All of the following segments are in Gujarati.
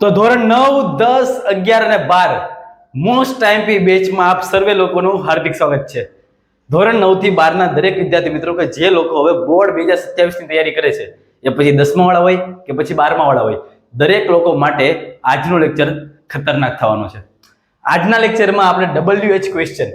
તો ધોરણ 9, 10, 11 અને 12 મોસ્ટ આઈએમપી બેચમાં આપ સર્વે લોકોનું હાર્દિક સ્વાગત છે. ધોરણ 9 થી 12 ના દરેક વિદ્યાર્થી મિત્રો કે જે લોકો હવે બોર્ડ 2027 ની તૈયારી કરે છે, એ પછી 10મા વાળા હોય કે પછી 12મા વાળા હોય, દરેક લોકો માટે આજનો લેક્ચર ખતરનાક થવાનો છે. આજના લેક્ચરમાં આપણે WH ક્વેશ્ચન,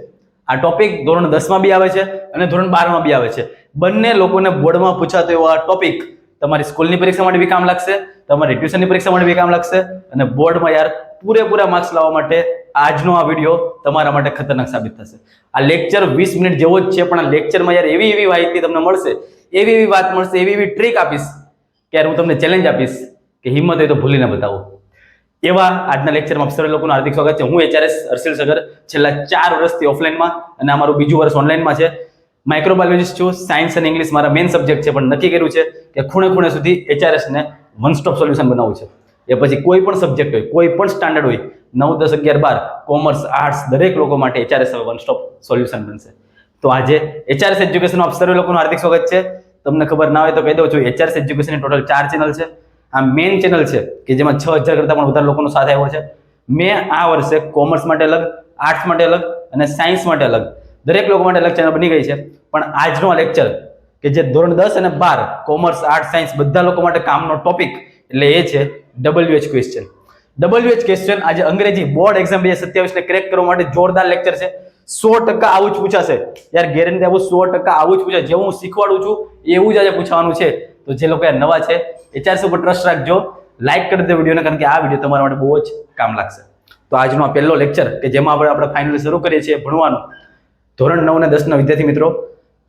આ ટોપિક ધોરણ 10 માં બી આવે છે અને ધોરણ 12 માં બી આવે છે. બંને લોકોને બોર્ડમાં પૂછાતો એવો આ ટોપિક તમારી સ્કૂલની પરીક્ષા માટે બી કામ લાગશે, તમારી ટ્યુશનની પરીક્ષા માટે બી કામ લાગશે અને બોર્ડમાં યાર પૂરેપૂરા માર્ક્સ લાવવા માટે આજનો આ વિડીયો તમારા માટે ખતરનાક સાબિત થશે. આ લેક્ચર 20 મિનિટ જેવો જ છે, પણ આ લેક્ચરમાં યાર એવી માહિતી તમને મળશે, એવી વાત મળશે, એવી ટ્રીક આપીશ કે યાર હું તમને ચેલેન્જ આપીશ કે હિંમત હોય તો ભૂલીને બતાવો. એવા આજના લેક્ચરમાં સર્વે લોકોનું હાર્દિક સ્વાગત છે. હું HRS હર્ષિલ સગર, છેલ્લા 4 વર્ષથી ઓફલાઈનમાં અને અમારું બીજું વર્ષ ઓનલાઈનમાં છે. માઇક્રોબાયોલોજીસ્ટ છું, સાયન્સ અને ઇંગ્લિશ મારા મેઇન સબ્જેક્ટ છે, પણ નક્કી કર્યું છે કે ખૂણે સુધી HRS ને વન સ્ટોપ સોલ્યુશન બનાવવું છે. એ પછી કોઈ પણ સબ્જેક્ટ હોય, કોઈ પણ સ્ટાન્ડર્ડ હોય, 9, 10, 11, 12, કોમર્સ, આર્ટ્સ, દરેક લોકો માટે HRS હવે વન સ્ટોપ સોલ્યુશન બનશે. તો આજે HRS એજ્યુકેશન આપ સર્વે લોકોનું હાર્દિક સ્વાગત છે. તમને ખબર ના હોય તો કહી દઉં છું, HRS એજ્યુકેશનની ટોટલ 4 ચેનલ છે. આ મેઇન ચેનલ છે કે જેમાં 6000 કરતા પણ વધારે લોકોનો સાથ આવ્યો છે. મેં આ વર્ષે કોમર્સ માટે અલગ, આર્ટ્સ માટે અલગ અને સાયન્સ માટે અલગ, દરેક લોકો માટે અલગ ચેનલ બની ગઈ છે. પણ આજનો આ લેક્ચર કે જે ધોરણ 10 અને 12 કોમર્સ, આર્ટ્સ, સાયન્સ બધા લોકો માટે કામનો ટોપિક એટલે એ છે WH ક્વેશ્ચન. WH ક્વેશ્ચન આજે અંગ્રેજી બોર્ડ એક્ઝામ 2027 ને ક્રેક કરવા માટે જોરદાર લેક્ચર છે. 100% આવું જ પૂછાશે યાર, ગેરંટી આપું, 100% આવું જ પૂછાશે. જેવું હું શીખવાડું છું એવું જ આજે પૂછવાનું છે. તો જે લોકો યાર નવા છે, HRS ઉપર ટ્રસ્ટ રાખજો, લાઈક કરી દો વિડીયોને, કારણ કે આ વિડીયો તમારા માટે બહુ જ કામ લાગશે. તો આજનો આ પહેલો લેક્ચર કે જેમાં આપણે ફાઇનલી શરૂ કરીએ છીએ ભણવાનું. ધોરણ 9 અને 10 ના વિદ્યાર્થી મિત્રો,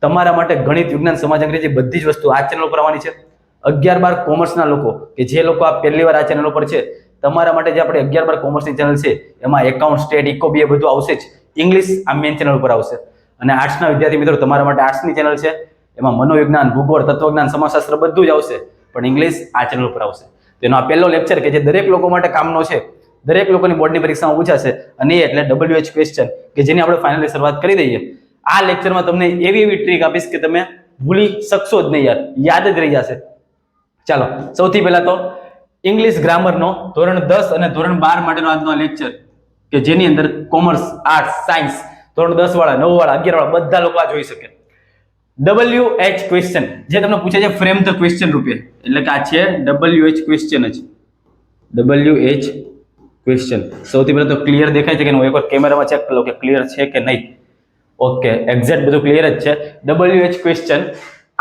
તમારા માટે ગણિત, વિજ્ઞાન, સમાજ, અંગ્રેજી બધી જ વસ્તુ આ ચેનલ પર આવવાની છે. 11, 12 કોમર્સના લોકો કે જે લોકો આ પહેલી વાર આ ચેનલ પર છે, તમારા માટે જે આપણે 11, 12 કોમર્સની ચેનલ છે એમાં એકાઉન્ટ, સ્ટેટ, ઇકો, બીએ બધું આવશે જ. ઇંગ્લિશ આ મેઇન ચેનલ ઉપર આવશે. અને આર્ટ્સના વિદ્યાર્થી મિત્રો, તમારા માટે આર્ટ્સની ચેનલ છે, એમાં મનોવિજ્ઞાન, ભૂગોળ, તત્વજ્ઞાન, સમાજશાસ્ત્ર બધું જ આવશે, પણ ઇંગ્લિશ આ ચેનલ ઉપર આવશે. તો એનો આ પહેલો લેક્ચર કે જે દરેક લોકો માટે કામનો છે, દરેક લોકોની બોર્ડની પરીક્ષામાં પૂછાશે, અને એ એટલે WH ક્વેશ્ચન કે જેની આપણે ફાઇનલી શરૂઆત કરી દઈએ. આ લેક્ચરમાં તમને એવી ટ્રીક આપીશ કે તમે ભૂલી શકશો જ નહીં યાર, યાદ જ રહી જશે. ચાલો, સૌથી પહેલા તો ઇંગ્લિશ ગ્રામરનો ધોરણ 10 અને ધોરણ 12 માટેનો આજનો લેક્ચર કે જેની અંદર કોમર્સ, આર્ટ્સ, સાયન્સ, ધોરણ 10 વાળા, 9 વાળા, 11 વાળા બધા લોકો આ જોઈ શકે. WH ક્વેશ્ચન જે તમને પૂછે છે ફ્રેમ ધ ક્વેશ્ચન રૂપે, એટલે કે આ છે WH ક્વેશ્ચન જ. WH ક્વેશ્ચન સૌથી પહેલા તો ક્લિયર દેખાય છે કે હું એકવાર કેમેરામાં ચેક કરી લઉં કે ક્લિયર છે કે નહીં. ઓકે, એક્ઝેક્ટ બધું ક્લિયર જ છે. WH ક્વેશ્ચન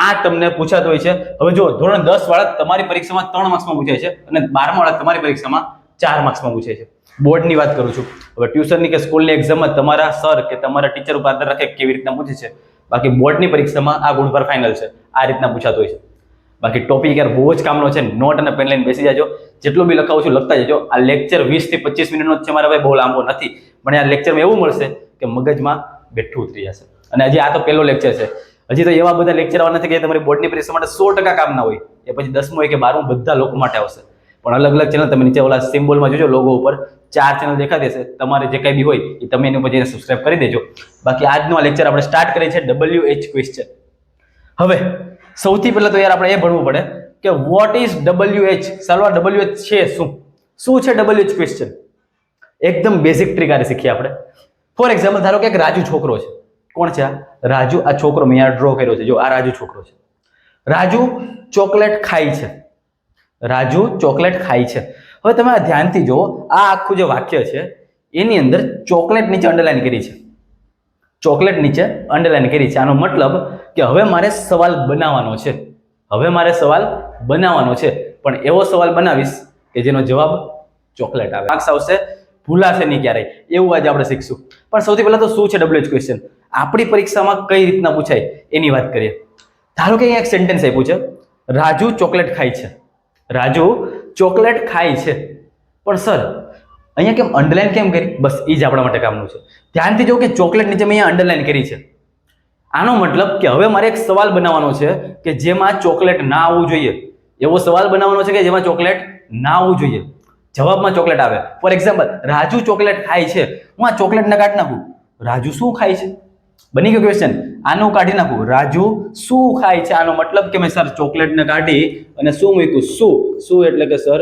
આ તમને પૂછાતો હોય છે. હવે જો ધોરણ 10 વાળા તમારી પરીક્ષામાં 3 માર્ક્સમાં પૂછાય છે અને 12મા વાળા તમારી પરીક્ષામાં 4 માર્ક્સમાં પૂછાય છે. બોર્ડની વાત કરું છું. હવે ટ્યુશનની કે સ્કૂલની એક્ઝામમાં તમારા સર કે તમારા ટીચર ઉપર આધાર રાખે કેવી રીતના પૂછે છે. બાકી બોર્ડની પરીક્ષામાં આ ગુણભાર ફાઇનલ છે, આ રીતના પૂછાતો હોય છે. બાકી ટોપિક યાર બહુ જ કામનો છે. નોટ અને પેન લઈને બેસી જાજો, જેટલું બી લખાવું છું લખતા જજો. આ લેક્ચર 20 થી 25 મિનિટનો જ છે મારા ભાઈ, બહુ લાંબો નથી, પણ આ લેક્ચરમાં એવું મળશે કે મગજમાં બેઠું ઉતરી જશે. અને હજી આ તો પહેલો લેક્ચર છે, હજી તો એવા બધા લેક્ચર આવવાના નથી કે તમારી બોર્ડની પરીક્ષા માટે 100% કામ ના હોય. એ પછી 10મું હોય કે 12મું બધા લોકો માટે આવશે. પણ અલગ અલગ ચેનલ તમે નીચે ઓલા સિમ્બોલમાં જોજો, લોગો ઉપર 4 ચેનલ દેખાતી હશે. તમારે જે કંઈ બી હોય એ તમે એની ઉપર જઈને સબસ્ક્રાઇબ કરી દેજો. બાકી આજનો આ લેક્ચર આપણે સ્ટાર્ટ કરીએ છીએ WH ક્વેશ્ચન. હવે સૌથી પહેલા તો યાર આપણે એ ભણવું પડે કે વોટ ઇઝ WH. ચાલો આ WH છે શું છે WH ક્વેશ્ચન? એકદમ બેઝિક ટ્રીક આરે શીખીએ આપણે. ફોર એક્ઝામ્પલ, ધારો કે એક રાજુ છોકરો છે. કોણ છે આ રાજુ? આ છોકરો મેં આ ડ્રો કર્યો છે. જો આ રાજુ છોકરો છે. રાજુ ચોકલેટ ખાય છે. રાજુ ચોકલેટ ખાય છે. હવે તમે આ ધ્યાનથી જુઓ, આ આખું જે વાક્ય છે એની અંદર ચોકલેટ નીચે અંડરલાઈન કરી છે. ચોકલેટ નીચે અંડરલાઈન કરી છે. આનો મતલબ કે હવે મારે સવાલ બનાવવાનો છે. હવે મારે સવાલ બનાવવાનો છે, પણ એવો સવાલ બનાવીશ કે જેનો જવાબ ચોકલેટ આવે. માર્ક્સ આવશે, ભૂલાશે નહીં ક્યારેય. એવું આજે આપણે શીખશું. પણ સૌથી પહેલા તો શું છે WH ક્વેશ્ચન? આપણી પરીક્ષામાં કઈ રીતના પૂછાય એની વાત કરીએ. ધારો કે અહીંયા એક સેન્ટેન્સ આપ્યું છે, રાજુ ચોકલેટ ખાય છે. રાજુ ચોકલેટ ખાય છે. પણ સર અહીંયા કેમ અંડરલાઈન કેમ કરી? બસ એ જ આપણા માટે કામનું છે. ધ્યાનથી જો કે ચોકલેટ નીચે મેં અહીંયા અંડરલાઈન કરી છે. આનો મતલબ કે હવે મારે એક સવાલ બનાવવાનો છે કે જેમાં ચોકલેટ ના આવવું જોઈએ. એવો સવાલ બનાવવાનો છે કે જેમાં ચોકલેટ ના આવવું જોઈએ, જવાબમાં ચોકલેટ આવે. ફોર એક્ઝામ્પલ, રાજુ ચોકલેટ ખાય છે. હું આ ચોકલેટને કાઢી નાખું, રાજુ શું ખાય છે? બની ગયો ક્વેશ્ચન. આનું કાઢી નાખું, રાજુ શું ખાય છે. આનો મતલબ કે મેં સર ચોકલેટને કાઢી અને શું મૂક્યું? શું એટલે કે સર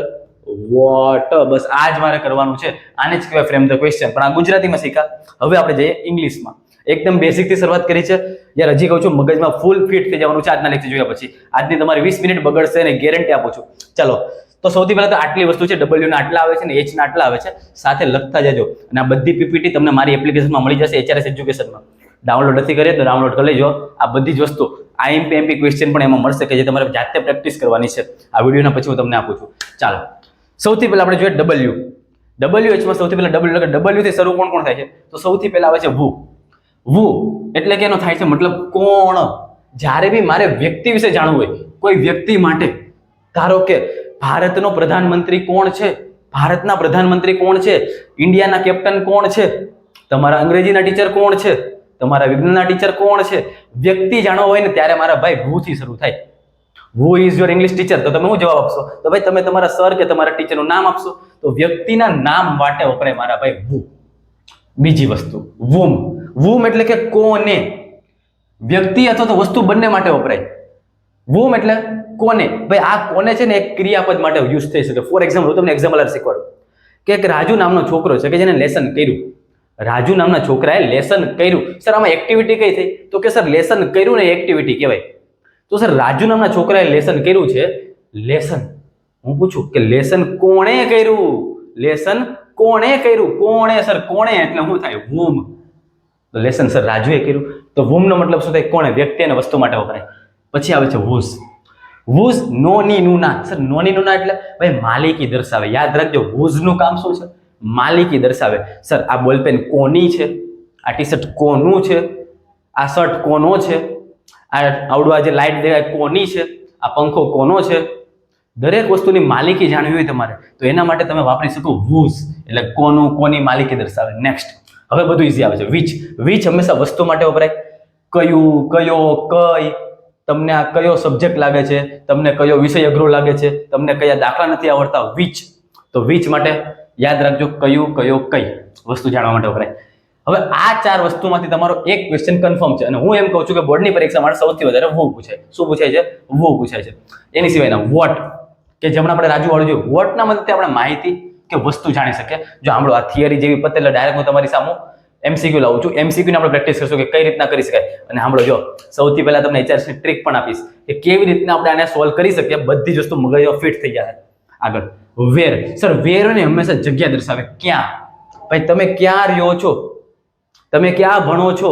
વોટ. બસ આ જ મારે કરવાનું છે. આને જ કહેવાય ફ્રેમ ધ ક્વેશ્ચન. પણ આ ગુજરાતીમાં શીખ્યા. હવે આપણે જઈએ ઇંગ્લિશમાં. એકદમ બેસિક થી શરૂઆત કરી છે યાર. હજી કહું છું મગજમાં ફૂલ ફિટ થઈ જવાનું છે આજના લેક્ચર જોયા પછી. આજની તમારી 20 મિનિટ બગડશે ને ગેરંટી આપું છું. ચાલો તો સૌથી પહેલા તો આટલી વસ્તુ છે. W ના આટલા આવે છે ને H ના આટલા આવે છે. સાથે લખતા જજો. અને આ બધી પીપીટી તમને મારી એપ્લિકેશનમાં મળી જશે HRS એજ્યુકેશનમાં. ડાઉનલોડ નથી કરી તો ડાઉનલોડ કરી લેજો. આ બધી જ વસ્તુ IMP ક્વેશ્ચન પણ એમાં મળશે કે જે તમારે જાતે પ્રેક્ટિસ કરવાની છે. આ વિડીયોના પછી હું તમને આપું છું. ચાલો સૌથી પહેલા આપણે જોઈએ WH માં સૌથી પહેલા W થી શરૂ કોણ થાય છે? તો સૌથી પહેલા આવે છે વુ. વુ એટલે કે એનો થાય છે મતલબ કોણ. જ્યારે બી મારે વ્યક્તિ વિશે જાણવું હોય, કોઈ વ્યક્તિ માટે, ધારો કે ભારતનો પ્રધાનમંત્રી કોણ છે, ભારતના પ્રધાનમંત્રી કોણ છે, ઇન્ડિયાના કેપ્ટન કોણ છે, તમારા અંગ્રેજીના ટીચર કોણ છે, તમારા વિજ્ઞાનના ટીચર કોણ છે, વ્યક્તિ જાણવો હોય ને ત્યારે મારા ભાઈ વુ થી શરૂ થાય. who is your English teacher? તો તમે શું જવાબ આપશો? તો ભાઈ તમે તમારા સર કે તમારા ટીચરનું નામ આપશો. તો વ્યક્તિના નામ માટે વપરાય મારા ભાઈ who. બીજી વસ્તુ whom. whom એટલે કે કોને. વ્યક્તિ અથવા તો વસ્તુ બંને માટે વપરાય. whom એટલે કોને. ભાઈ આ કોને છે ને એક ક્રિયાપદ માટે યુઝ થઈ શકે. ફોર એક્ઝામ્પલ હું તમને એક્ઝામ્પલ શીખવાડું કે એક રાજુ નામનો છોકરો છે કે જેને લેસન કર્યું. રાજુ નામના છોકરાએ લેસન કર્યું. સર આમાં એક્ટિવિટી કઈ થઈ? તો કે સર લેસન કર્યું ને એક્ટિવિટી કહેવાય. તો સર રાજુ નામના છોકરાએ લેસન કર્યું છે. લેસન હું પૂછું કે લેસન કોણે કર્યું? લેસન કોણે કર્યું? કોણે સર કોણે એટલે શું થાય? whom. તો લેસન સર રાજુએ કર્યું. તો whom નો મતલબ શું થાય? કોણે, વ્યક્તિ અને વસ્તુ માટે વપરાય. પછી આવે છે whose. whose નોની નુના. સર નોની નુના એટલે ભાઈ માલિકી દર્શાવે. યાદ રાખજો whose નું કામ શું છે? માલિકી દર્શાવે. સર આ બોલપેન કોની છે? આ ટી શર્ટ કોનું છે? આ શર્ટ કોનો છે? આવડું આ જે લાઈટ દેખાય કોની છે? આ પંખો કોનો છે? દરેક વસ્તુની માલિકી જાણવી હોય તમારે તો એના માટે તમે વાપરી શકો whose. એટલે કોનું, કોની માલિકી દર્શાવે. નેક્સ્ટ હવે બધું ઈઝી આવે છે. which. which હંમેશા વસ્તુ માટે વપરાય. કયું, કયો, કઈ. તમને આ કયો સબ્જેક્ટ લાગે છે, તમને કયો વિષય અઘરો લાગે છે, તમને કયા દાખલા નથી આવડતા, which. તો which માટે યાદ રાખજો કયું, કયો, કઈ વસ્તુ જાણવા માટે વપરાય. હવે આ ચાર વસ્તુમાંથી તમારો એક ક્વેશ્ચન કન્ફર્મ છે અને હું એમ કહું છું કે બોર્ડની પરીક્ષા માટે સૌથી વધારે who પૂછાય. શું પૂછાય છે? who પૂછાય છે. એની સિવાયના what કે જેમણે આપણે રાજુ વાળું જોયું. what ના મદદથી આપણે માહિતી કે વસ્તુ જાણી શકીએ. જો સાંભળો આ થિયરી જેવી પતે એટલે ડાયરેક્ટ હું તમારી સામે MCQ લાવું છું. MCQ ને આપણે પ્રેક્ટિસ કરશું કે કઈ રીતના કરી શકાય. અને સાંભળો જો સૌથી પહેલા તમને HRS ની ટ્રીક પણ આપીશ કે કેવી રીતના આપણે આને સોલ્વ કરી શકીએ. બધી જ વસ્તુ મગજમાં ફિટ થઈ જાય. આગળ where. સર where ને હંમેશા જગ્યા દર્શાવે. ક્યાં? ભાઈ તમે ક્યાં રહ્યો છો? તમે ક્યાં ભણો છો?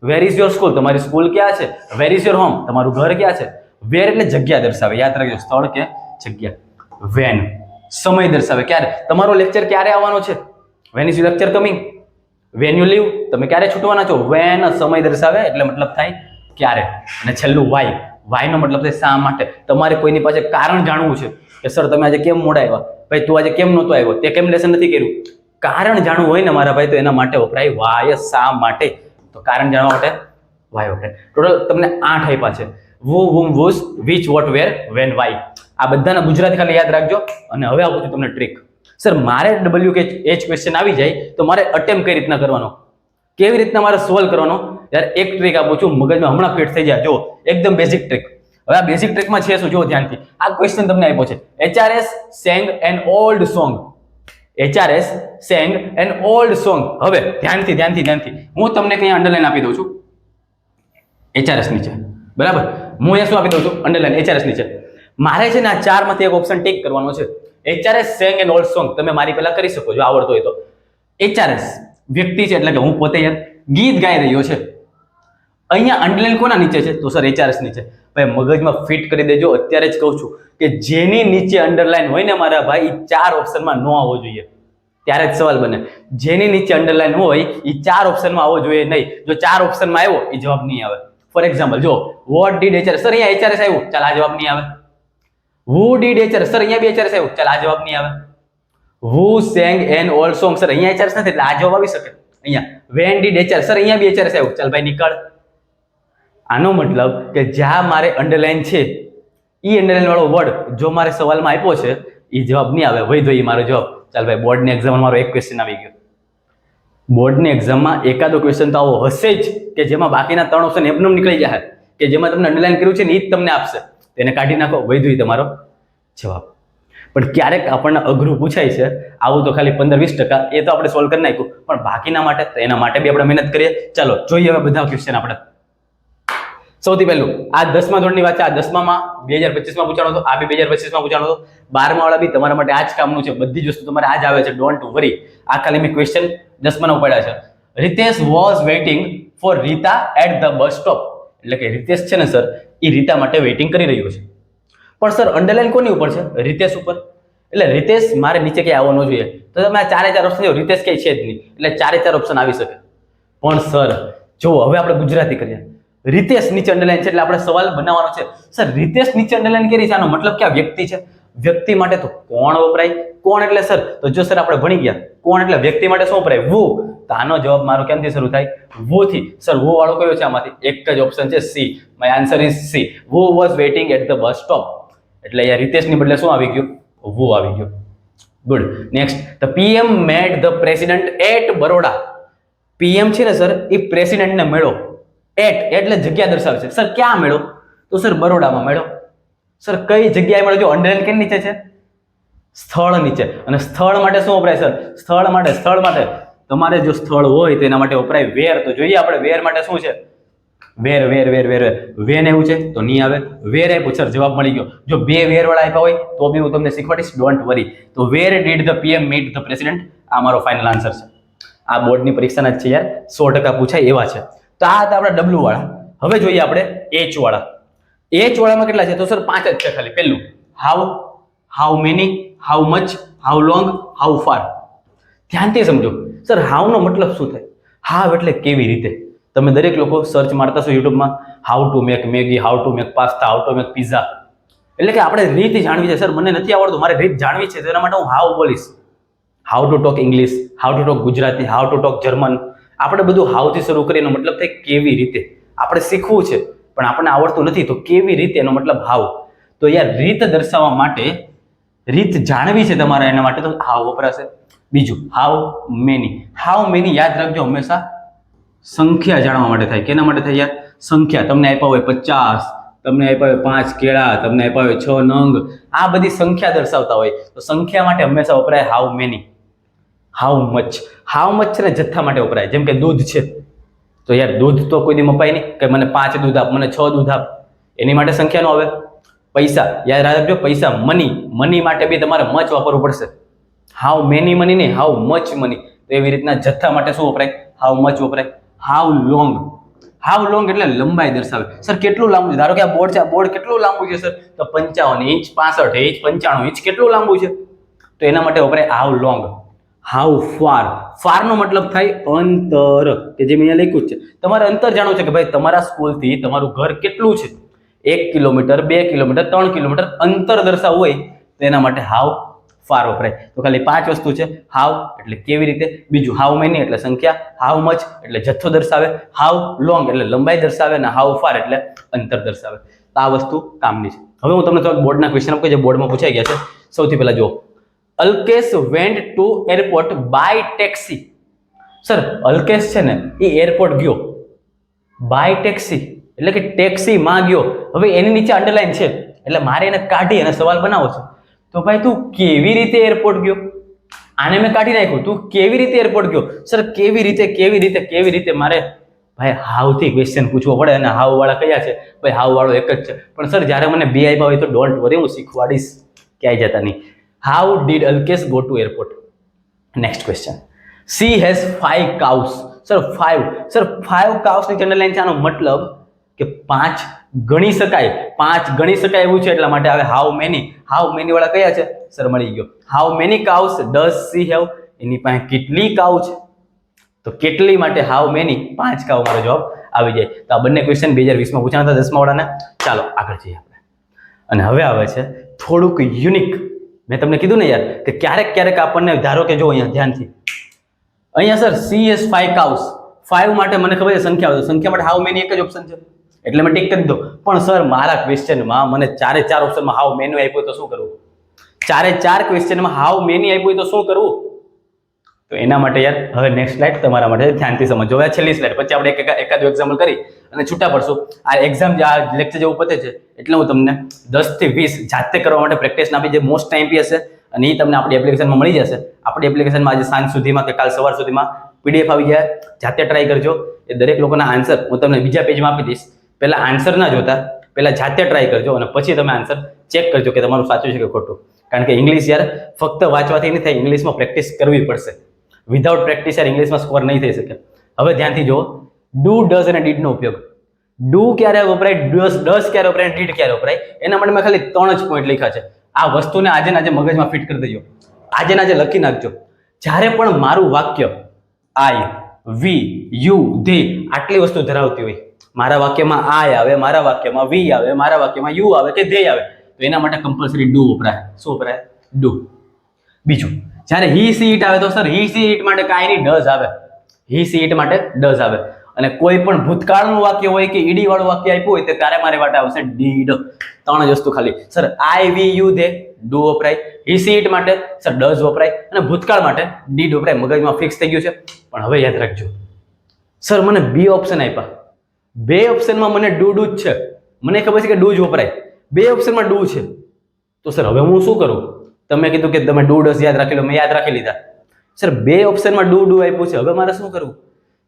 Where is your school? તમારી સ્કૂલ ક્યાં છે? Where is your home? તમારું ઘર ક્યાં છે? વેર એટલે જગ્યા દર્શાવે. યાદ રાખજો સ્થળ કે જગ્યા. વેન સમય દર્શાવે. ક્યારે? તમારો લેક્ચર ક્યારે આવવાનો છે? When is lecture coming? When you leave? તમે ક્યારે છૂટવાના છો? વેન સમય દર્શાવે એટલે મતલબ થાય ક્યારે. અને છેલ્લું વાય. વાય નો મતલબ થાય શા માટે. તમારે કોઈની પાસે કારણ જાણવું છે કે સર તમે આજે કેમ મોડા આવ્યા? ભાઈ તું આજે કેમ નહોતો આવ્યો? તે કેમ લેસન નથી કર્યું? કારણ જાણવું હોય ને મારા ભાઈ તો એના માટે વપરાય વાય. શા માટે? તો કારણ જાણવા માટે વાય વપરાય. ટોટલ તમને 8 આપ્યા છે. who, whom, whose, which, what, where, when, why. આ બધાના ગુજરાતી ખાલી યાદ રાખજો. અને હવે આપું છું તમને ટ્રીક. સર મારે W કે H ક્વેશ્ચન આવી જાય તો મારે અટેમ્પ કઈ રીતના કરવાનો, કેવી રીતના મારે સોલ્વ કરવાનો? યાર એક ટ્રીક આપું છું, મગજમાં હમણાં ફિટ થઈ જાય. જો એકદમ બેઝિક ટ્રીક. હવે આ બેઝિક ટ્રીકમાં છે શું? જો ધ્યાનથી. આ ક્વેશ્ચન તમને આપ્યો છે. HRS sang an old song. HRS sang an old song. હવે ધ્યાનથી હું તમને કઈ અંડરલાઈન આપી દઉં છું HRS નીચે. બરાબર? હું અહીંયા શું આપી દઉં છું? અંડરલાઈન HRS નીચે. મારે છે ને આ ચારમાંથી એક ઓપ્શન ટિક કરવાનો છે. HRS sang an old song તમે મારી પહેલા કરી શકો જો આવડતો હોય તો. HRS વ્યક્તિ છે એટલે કે હું પોતે યાર ગીત ગાઈ રહ્યો છે. અહીંયા અંડરલાઈન કોના નીચે છે? તો સર HRS નીચે. ભાઈ મગજમાં ફિટ કરી દેજો. અત્યારે જ કહું છું કે જેની નીચે અંડરલાઈન હોય ને મારા ભાઈ એ ચાર ઓપ્શનમાં ન આવવો જોઈએ. ત્યારે જ સવાલ બને. જેની નીચે અંડરલાઈન હોય એ ચાર ઓપ્શનમાં આવવો જોઈએ નહીં. જો ચાર ઓપ્શનમાં આવ્યો એ જવાબ નહીં આવે. ફોર એક્ઝામ્પલ જો વોટ ડીડ HRS. સર અહીંયા HRS આવ્યું, ચાલ આ જવાબ નહીં આવે. who did HRS. સર અહીંયા બી HRS આવ્યું, ચાલ આ જવાબ નહીં આવે. who sang an old song. Sir અહીંયા HRS નથી એટલે આ જવાબ આવી શકે. અહીંયા when did HRS. સર અહીંયા બી HRS આવ્યું, ચાલ ભાઈ નીકળ. આનો મતલબ કે જ્યાં મારે અંડરલાઈન છે ઈ અંડરલાઈન વાળો વર્ડ જો મારે સવાલમાં આપ્યો છે ઈ જવાબ નહીં આવે. વૈધો ઈ મારો જવાબ. ચાલ ભાઈ બોર્ડની એક્ઝામમાં મારો એક ક્વેશ્ચન આવી ગયો. બોર્ડની એક્ઝામમાં એકાદો ક્વેશ્ચન તો આવો હશે જ કે જેમાં બાકીના 3 ઓપ્શન એમનેમ નીકળી જાય, કે જેમાં તમને અંડરલાઈન કર્યું છે ને ઈ જ તમને આપશે. તેને કાઢી નાખો. વૈધો ઈ તમારો જવાબ. પણ ક્યારેક આપણને અઘરું પૂછાય છે, આવું તો ખાલી 15-20%, એ તો આપણે સોલ્વ કરી નાખ્યું, પણ બાકીના માટે તો એના માટે બી આપણે મહેનત કરીએ. ચાલો જોઈએ હવે બધા ક્વેશ્ચન આપણે. સૌથી પહેલું આ 10મા ધોરણની વાત છે. આ 10મામાં 2025માં પૂછાણો હતો, આ બી 2025માં પૂછાણો હતો. 12મા વાળા બી તમારા માટે આ જ કામનું છે, બધી જ વસ્તુ તમારે આ જ આવે છે, ડોન્ટ વરી. આ ખાલી મેં ક્વેશ્ચન 10માના ઉપાડ્યા છે. Ritesh was waiting for Rita at the bus stop. એટલે કે રિતેશ છે ને સર, એ રીતા માટે વેઇટિંગ કરી રહ્યો છે. પણ સર અંડરલાઈન કોની ઉપર છે? રિતેશ ઉપર. એટલે રિતેશ મારે નીચે ક્યાંય આવવો ન જોઈએ, તો તમે આ 4 ઓપ્શન જો, રિતેશ ક્યાંય છે જ નહીં, એટલે 4 ઓપ્શન આવી શકે. પણ સર જો હવે આપણે ગુજરાતી કરીએ, રિતેશ નીચે અંડરલાઈન છે, એટલે આપણે સવાલ બનાવવાનો છે, સર રિતેશ નીચે અંડરલાઈન કરી છે, આનો મતલબ કે આ વ્યક્તિ છે. વ્યક્તિ માટે તો કોણ વપરાય? કોણ એટલે સર, તો જો સર આપણે ભણી ગયા, કોણ એટલે વ્યક્તિ માટે શું વપરાય? વુ. તો આનો જવાબ મારો ક્યાંથી શરૂ થાય? વુ થી. સર વુ વાળો કયો છે આમાંથી? એક જ ઓપ્શન છે, C. My answer is C. Who was waiting at the bus stop. એટલે અહીંયા રિતેશની બદલે શું આવી ગયું? વુ આવી ગયું. Good. Next, the PM made the president at Baroda. PM છે ને સર, એ પ્રેસિડેન્ટને મળ્યો. એટ એટલે જગ્યા દર્શાવે છે. સર ક્યાં મળ્યો? તો સર બરોડામાં મળ્યો. સર કઈ જગ્યાએ મળ્યો? જો અંડરલાઈન કેની નીચે છે? સ્થળ નીચે. અને સ્થળ માટે શું વપરાય સર? સ્થળ માટે તમારે જો સ્થળ હોય તો એના માટે વપરાય વેર. તો જોઈએ આપણે વેર માટે શું છે? વેર. વેન એવું છે તો નહીં આવે. વેર આપ્યું સર, જવાબ મળી ગયો. જો બે વેર વાળા આપ્યા હોય તો બી હું તમને શીખવાડીશ, ડોન્ટ વરી. તો where did the PM meet the president, આ મારો ફાઇનલ આન્સર છે. આ બોર્ડની પરીક્ષાના જ છે યાર, 100% પૂછાય એવા છે. તો આ હતા આપણા ડબલ્યુ વાળા. હવે જોઈએ આપણે એચ વાળા. એચ વાળામાં કેટલા છે? તો સર 5 જ છે ખાલી. પહેલું how, how many, how much, how long, how far. ધ્યાનથી સમજો સર, હાઉ નો મતલબ શું થાય? હાવ એટલે કેવી રીતે. તમે દરેક લોકો સર્ચ મારતા છો યુટ્યુબમાં, how to make Maggi, how to make pasta, how to make pizza. એટલે કે આપણે રીત જાણવી છે. સર મને નથી આવડતું, મારે રીત જાણવી છે, તો એના માટે હું હાઉ બોલીશ. How to talk English, how to talk Gujarati, how to talk German. આપણે બધું હાઉથી શરૂ કરીએ, એનો મતલબ થાય કેવી રીતે. આપણે શીખવું છે પણ આપણને આવડતું નથી, તો કેવી રીતે એનો મતલબ હાઉ. તો યાર રીત દર્શાવવા માટે, રીત જાણવી છે તમારે, એના માટે તો હાઉ વપરાશે. બીજું હાઉ મેની. હાઉ મેની યાદ રાખજો, હંમેશા સંખ્યા જાણવા માટે થાય. કેના માટે થાય યાર? સંખ્યા. તમને આપ્યા હોય 50, તમને આપ્યા હોય 5 કેળા, તમને આપ્યા હોય 6 નંગ, આ બધી સંખ્યા દર્શાવતા હોય, તો સંખ્યા માટે હંમેશા વપરાય how many. How much. How much છે ને જથ્થા માટે વપરાય. જેમ કે દૂધ છે, તો યાર દૂધ તો કોઈ દી મપાય નહીં કે મને 5 દૂધ આપ, મને 6 દૂધ આપ, એની માટે સંખ્યા નો આવે. પૈસા યાદ રાખજો, પૈસા મની. મની માટે બી તમારે મચ વાપરવું પડશે. હાઉ મેની મની નહીં, હાઉ મચ મની. તો એવી રીતના જથ્થા માટે શું વપરાય? હાઉ મચ વપરાય. How long. હાઉ લોંગ એટલે લંબાઈ દર્શાવે. સર કેટલું લાંબુ છે? ધારો કે આ બોર્ડ છે, આ બોર્ડ કેટલું લાંબુ છે સર? તો 55 ઇંચ, 65 ઇંચ, 95 ઇંચ. કેટલું લાંબુ છે? તો એના માટે વપરાય how long. How far. Far નો મતલબ થાય અંતર, કે જે મેં અહીંયા લખ્યું છે. તમારે અંતર જાણવું છે કે ભાઈ તમારા સ્કૂલથી તમારું ઘર કેટલું છે? 1 કિલોમીટર, 2 કિલોમીટર, 3 કિલોમીટર અંતર દર્શાવવું હોય તો એના માટે હાઉ ફાર વપરાય. તો ખાલી 5 વસ્તુ છે. હાઉ એટલે કેવી રીતે, બીજું હાઉ મેની એટલે સંખ્યા, હાઉ મચ એટલે જથ્થો દર્શાવે, હાઉ લોંગ એટલે લંબાઈ દર્શાવે, અને હાઉ ફાર એટલે અંતર દર્શાવે. તો આ વસ્તુ કામની છે. હવે હું તમને થોડાક બોર્ડના ક્વેશ્ચન આપું જે બોર્ડમાં પૂછાઈ ગયા છે. સૌથી પહેલા જો, Alkesh went to airport by taxi. Sir Alkesh છે ને એ એરપોર્ટ ગયો બાય ટેક્સી, એટલે કે ટેક્સી માં ગયો. હવે એની નીચે અંડરલાઈન છે, એટલે મારે એને કાઢી અને સવાલ બનાવો છે. તો ભાઈ તું કેવી રીતે એરપોર્ટ ગયો? આને મેં કાઢી નાખ્યું. તું કેવી રીતે એરપોર્ટ ગયો? સર કેવી રીતે મારે ભાઈ હાઉથી ક્વેશ્ચન પૂછવો પડે, અને હાઉ વાળા કયા છે? ભાઈ હાઉ વાળો એક જ છે. પણ સર જ્યારે મને બે આપ્યા હોય તો ડોન્ટ વરી, હું શીખવાડીશ, ક્યાંય જતા નહીં. How did Alkesh go to airport? Next question, she has 5 cows. Sir 5 cows ની અંડરલાઈન છે. આનો મતલબ કે 5 ગણી શકાય, 5 ગણી શકાય એવું છે, એટલા માટે આવે હાઉ મેની. હાઉ મેની વાળા કયા છે? સર મળી ગયો. How many cows does she have? એની પાસે કેટલી કાઉ છે? તો કેટલી માટે હાઉ મેની, 5 કાઉ મારો જવાબ આવી જાય. તો આ બંને ક્વેશ્ચન 2020 માં પૂછાણા હતા 10મા વાળાને. ચાલો આગળ જઈએ આપણે. અને હવે આવે છે થોડુંક યુનિક. મેં તમને કીધું ને યાર કે ક્યારેક આપણને, ધારો કે જો અહીંયા ધ્યાનથી, અહીંયા સર સી એસ 5 cows. 5 માટે મને ખબર છે સંખ્યા આવે, સંખ્યા માટે હાઉ મેની એક જ ઓપ્શન છે, એટલે મેં ટીક કરી દો. પણ સર મારા ક્વેશ્ચનમાં મને 4 ઓપ્શનમાં હાઉ મેની આપ્યું તો શું કરવું? 4 ક્વેશ્ચનમાં હાઉ મેની આપ્યું તો શું કરવું? તો એના માટે યાર હવે નેક્સ્ટ સ્લાઇડ તમારા માટે ધ્યાનથી સમજો. હવે છેલ્લી સ્લાઇડ પછી આપણે એકાદું એક્ઝામ્પલ કરી અને છૂટા પડશું. આ એક્ઝામ જે આ લેક્ચર જેવું પતે છે એટલે હું તમને 10 થી 20 જાતે કરવા માટે પ્રેક્ટિસ આપી, જે મોસ્ટ ટાઈમ હશે અને એ તમને આપણી એપ્લિકેશનમાં મળી જશે. આપણી એપ્લિકેશનમાં આજે સાંજ સુધીમાં કે કાલ સવાર સુધીમાં PDF આવી જાય. જાતે ટ્રાય કરજો. એ દરેક લોકોના આન્સર હું તમને બીજા પેજમાં આપી દઈશ. પહેલા આન્સર ના જોતા, પહેલા જાતે ટ્રાય કરજો અને પછી તમે આન્સર ચેક કરજો કે તમારું સાચું છે કે ખોટું. કારણ કે ઇંગ્લિશ યાર ફક્ત વાંચવાથી નહીં થાય, ઇંગ્લિશમાં પ્રેક્ટિસ કરવી પડશે. વિધાઉટ પ્રેક્ટિસ યાર ઇંગ્લિશમાં સ્કોર નહીં થઈ શકે. હવે ધ્યાનથી જુઓ, ડુ, ડઝ અને ડીડ નો ઉપયોગ. ડુ ક્યારે વપરાય, ડઝ ક્યારે વપરાય, ડીડ ક્યારે વપરાય, એના માટે મેં ખાલી 3 જ પોઈન્ટ લખ્યા છે. આ વસ્તુને આજે ને આજે મગજમાં ફિટ કરી દેજો, આજે ને આજે લખી નાખજો. જ્યારે પણ મારું વાક્ય આઈ, વી, યુ, ધે આટલી વસ્તુ ધરાવતી હોય, મારા વાક્યમાં આઈ આવે, મારા વાક્યમાં વી આવે, મારા વાક્યમાં યુ આવે કે ધે આવે, તો એના માટે કમ્પલસરી ડુ વપરાય. શું વપરાય? ડુ. બીજું, જ્યારે હી સી ઇટ આવે તો સર હી સી ઇટ માટે કાંઈ નહીં, ડઝ આવે. હી સી ઇટ માટે ડઝ આવે. અને કોઈ પણ ભૂતકાળનું વાક્ય હોય કે ઈડી વાળું વાક્ય આપ્યું હોય તો ત્યારે મારી માટે આવશે ડીડ. 3 જ વસ્તુ ખાલી. Sir I, we, you, they do વપરાય, હી સી ઇટ માટે સર ડઝ વપરાય અને ભૂતકાળ માટે ડીડ વપરાય. મગજમાં ફિક્સ થઈ ગયું છે. પણ હવે યાદ રાખજો, સર મને 2 ઓપ્શન આપ્યા, 2 ઓપ્શનમાં મને ડુ જ છે, મને ખબર છે કે ડુ જ વપરાય, 2 ઓપ્શનમાં ડુ છે, તો સર હવે હું શું કરું? તમે કીધું કે તમે ડુ ડઝ યાદ રાખી લો, મેં યાદ રાખી લીધા. સર 2 ઓપ્શનમાં ડુ આપ્યું છે, હવે મારે શું કરવું?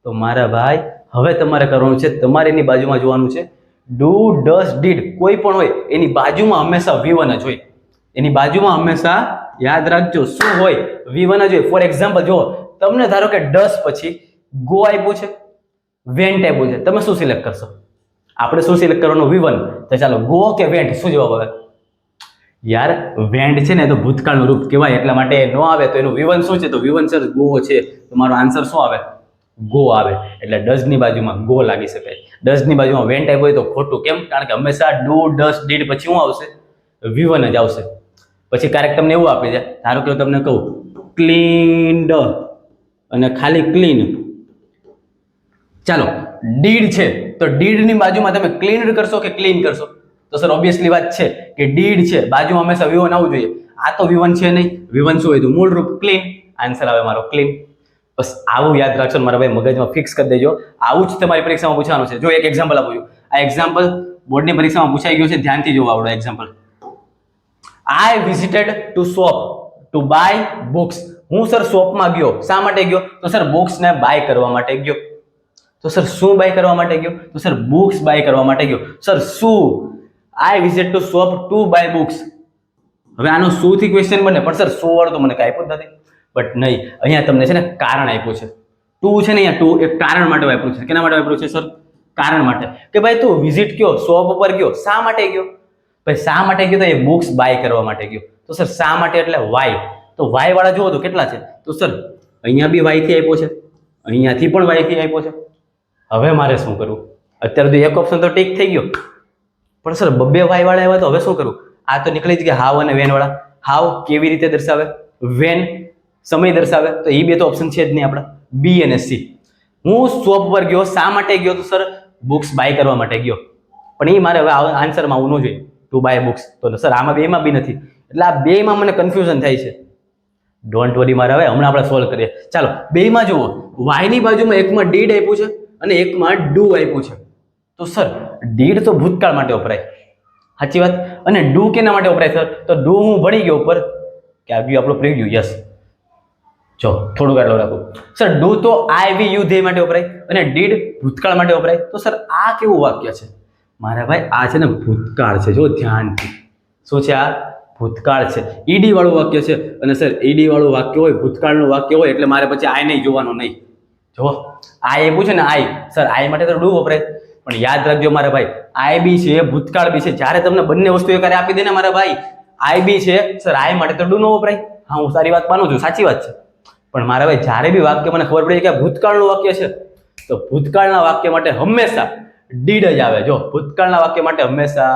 તો મારા ભાઈ હવે તમારે કરવાનું છે, તમારે એની બાજુમાં જોવાનું છે ડુ, ડઝ, ડીડ કોઈ પણ હોય એની બાજુમાં હંમેશા V1 જ હોય. એની બાજુમાં હંમેશા યાદ રાખજો શું હોય? V1 જ હોય. ફોર એક્ઝામ્પલ જો તમને ધારો કે ડઝ પછી ગો આપ્યું છે, વેન્ટ આપ્યું છે, તમે શું સિલેક્ટ કરશો? આપણે શું સિલેક્ટ કરવાનું? V1. તો ચાલો ગો કે વેન્ટ, શું જવાબ આવે? યાર વેન્ટ છે ને તો ભૂતકાળનું રૂપ કહેવાય, એટલા માટે નો આવે તો એનું V1 શું છે? તો V1 સર ગો છે, તો મારો આન્સર શું આવે? ગો આવે. એટલે ડઝ ની બાજુમાં ગો લાગી શકાય, ડઝ ની બાજુમાં વેન્ટ આપ્યો હોય તો ખોટું. કેમ? કારણ કે હંમેશા ડુ, ડઝ, ડીડ પછી શું આવશે? V1 જ આવશે. પછી ક્યારેક તમને એવું આપી દે, ધારો કે તમને કહું ક્લીન્ડ અને ખાલી ક્લીન, ચાલો ડીડ છે તો ડીડ ની બાજુમાં તમે ક્લીન્ડ કરશો કે ક્લીન કરશો? તો સર ઓબ્વિયસલી વાત છે કે ડીડ છે, બાજુમાં હંમેશા V1 આવવું જોઈએ. આ તો V1 છે નહીં, V1 શું હોય તો મૂળ રૂપ ક્લીન, આન્સર આવે મારો ક્લીન. બસ આવું યાદ રાખશો મારા ભાઈ, મગજમાં ફિક્સ કરી દેજો. આવું જ તમારી પરીક્ષામાં પૂછવાનું છે. જો એક એક્ઝામ્પલ આપું છું, આ એક્ઝામ્પલ બોર્ડની પરીક્ષામાં પૂછાઈ ગયું છે, ધ્યાનથી જોવા આવડો example. I visited to shop to buy books. હું સર શોપમાં ગયો, શા માટે ગયો? તો સર બુક્સને બાય કરવા માટે ગયો. તો સર શું બાય કરવા માટે ગયો? તો સર બુક્સ બાય કરવા માટે ગયો. સર શું? I visit to shop to buy books. હવે આનો શું થી ક્વેશ્ચન બને, પણ સર શું વાળું તો મને કાંઈ આપ્યું જ નથી. બટ નહીં, અહીંયા તમને છે ને કારણ આપ્યું છે. ટુ છે ને અહીંયા ટુ એક કારણ માટે વાપર્યું છે. કેના માટે વાપર્યું છે સર? કારણ માટે. કે ભાઈ તું વિઝિટ ગયો, શોપ ઉપર ગયો, શા માટે ગયો? ભાઈ શા માટે ગયો? તો એ બુક્સ બાય કરવા માટે ગયો. તો સર શા માટે એટલે વાય. તો વાય વાળા જુઓ તો કેટલા છે? તો સર અહીંયા બી વાય થી આપ્યો છે, અહીંયાથી પણ વાય થી આપ્યો છે. હવે મારે શું કરવું? અત્યારે તો એક ઓપ્શન તો ટીક થઈ ગયો, પણ સર બબ્બે વાય વાળા આવ્યા તો હવે શું કરવું? આ તો નીકળી જ ગયા હાવ અને વેન વાળા. હાવ કેવી રીતે દર્શાવે? વેન સમય દર્શાવે, તો એ બે તો ઓપ્શન છે જ નહીં આપણા, બી અને સી. હું શોપ પર ગયો, શા માટે ગયો? તો સર બુક્સ બાય કરવા માટે ગયો. પણ એ મારે હવે આન્સરમાં આવવું ન જોઈએ, ટુ બાય બુક્સ. તો સર આમાં બેમાં બી નથી, એટલે આ બેમાં મને કન્ફ્યુઝન થાય છે. ડોન્ટ વરી, મારે હવે હમણાં આપણે સોલ્વ કરીએ. ચાલો બેમાં જુઓ, વાય ની બાજુમાં એકમાં ડીડ આપ્યું છે અને એકમાં ડુ આપ્યું છે. તો સર ડીડ તો ભૂતકાળ માટે વપરાય, સાચી વાત. અને ડુ કેના માટે વપરાય સર? તો ડુ હું ભણી ગયો ઉપર કે આ ગયું આપણું પ્રિવ્યુ. યસ, જો થોડુંક આટલું રાખું. સર ડુ તો આઈ, વી, યુ, ધે માટે વપરાય અને ડીડ ભૂતકાળ માટે વપરાય. તો સર આ કેવું વાક્ય છે મારા ભાઈ? આ છે ને ભૂતકાળ છે. જો ધ્યાનથી, શું છે આ? ભૂતકાળ છે. ઈડી વાળું વાક્ય છે અને સર ઈડી વાળું વાક્ય હોય, ભૂતકાળનું વાક્ય હોય એટલે મારે પછી આઈ નહીં જોવાનું નહીં. જો આઈ એ પૂછે ને આઈ, સર આઈ માટે તો ડુ વપરાય. પણ યાદ રાખજો મારા ભાઈ, આઈ બી છે, ભૂતકાળ બી છે. જ્યારે તમને બંને વસ્તુ એકારે આપી દે ને મારા ભાઈ, આઈ બી છે, સર આઈ માટે તો ડુ નો વપરાય. હા, હું સારી વાત માનું છું, સાચી વાત છે. પણ મારા ભાઈ જ્યારે બી વાક્ય મને ખબર પડી કે આ ભૂતકાળનું વાક્ય છે, તો ભૂતકાળના વાક્ય માટે હંમેશા ડીડ જ આવે. જો ભૂતકાળના વાક્ય માટે હંમેશા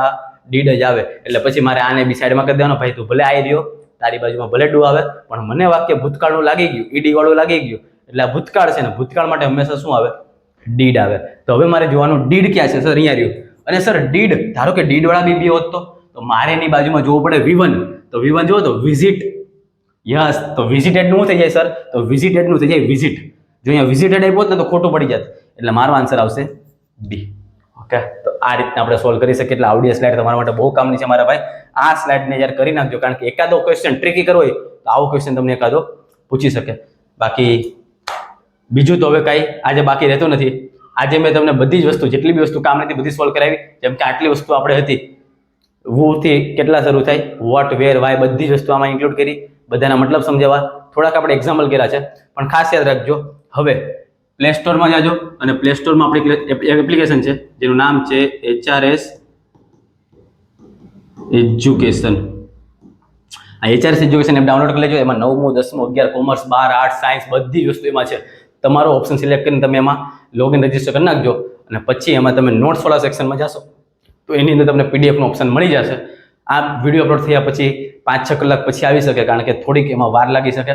ડીડ જ આવે. એટલે પછી મારે આને બી સાઈડમાં કરી દેવાનો. ભાઈ તું ભલે આઈ રહ્યો, તારી બાજુમાં ભલે ડુ આવે, પણ મને વાક્ય ભૂતકાળનું લાગી ગયું, ઈડી વાળું લાગી ગયું, એટલે આ ભૂતકાળ છે ને ભૂતકાળ માટે હંમેશા શું આવે? ડીડ આવે. તો હવે મારે જોવાનું ડીડ ક્યાં છે સર? અહીંયા રહ્યું. અને સર ડીડ, ધારો કે ડીડ વાળા બી હોત તો મારે એની બાજુમાં જોવું પડે V1. તો V1 જુઓ તો વિઝિટ, યસ, તો વિઝિટેડ નું શું થઈ જાય સર? તો વિઝિટેડ નું થઈ જાય વિઝિટ. જો અહીંયા વિઝિટેડ આપ્યો હોત ને તો ખોટું પડી જાત, એટલે મારો આન્સર આવશે બી. ઓકે, તો આ રીતના આપણે સોલ્વ કરી શકીએ. એટલે આવડી સ્લાઇડ તમારા માટે બહુ કામની છે મારા ભાઈ. આ સ્લાઇડને યાર કરી નાખજો, કારણ કે એકાદો ક્વેશ્ચન ટ્રિકી કરવો હોય તો આવો ક્વેશ્ચન તમને એકાદો પૂછી શકે. બાકી બીજું તો હવે કાંઈ આજે બાકી રહેતું નથી. આજે મેં તમને બધી જ વસ્તુ, જેટલી બી વસ્તુ કામ નથી બધી સોલ્વ કરાવી. જેમ કે આટલી વસ્તુ આપણે હતી, વુ થી કેટલા શરૂ થાય, વોટ, વેર, વાય, બધી જ વસ્તુ આમાં ઇન્ક્લુડ કરી, બધાના મતલબ સમજાવવા, થોડાક આપણે એક્ઝામ્પલ કર્યા છે. પણ ખાસ યાદ રાખજો, હવે પ્લે સ્ટોરમાં જાજો અને પ્લે સ્ટોરમાં આપણી એપ્લિકેશન છે જેનું નામ છે HRS એજ્યુકેશન. આ HRS એજ્યુકેશન એપ ડાઉનલોડ કરી લેજો. એમાં 9મું 10મું 11 કોમર્સ 12 આર્ટ્સ સાયન્સ બધી વસ્તુ એમાં છે. તમારો ઓપ્શન સિલેક્ટ કરીને તમે એમાં લોગિન રજીસ્ટર કરી નાખજો અને પછી એમાં તમે નોટ્સ વાળા સેક્શનમાં જશો તો એની અંદર તમને PDF નો ઓપ્શન મળી જશે. આ વિડીયો અપલોડ થયા પછી 5-6 કલાક પછી આવી શકે, કારણ કે થોડીક એમાં વાર લાગી શકે.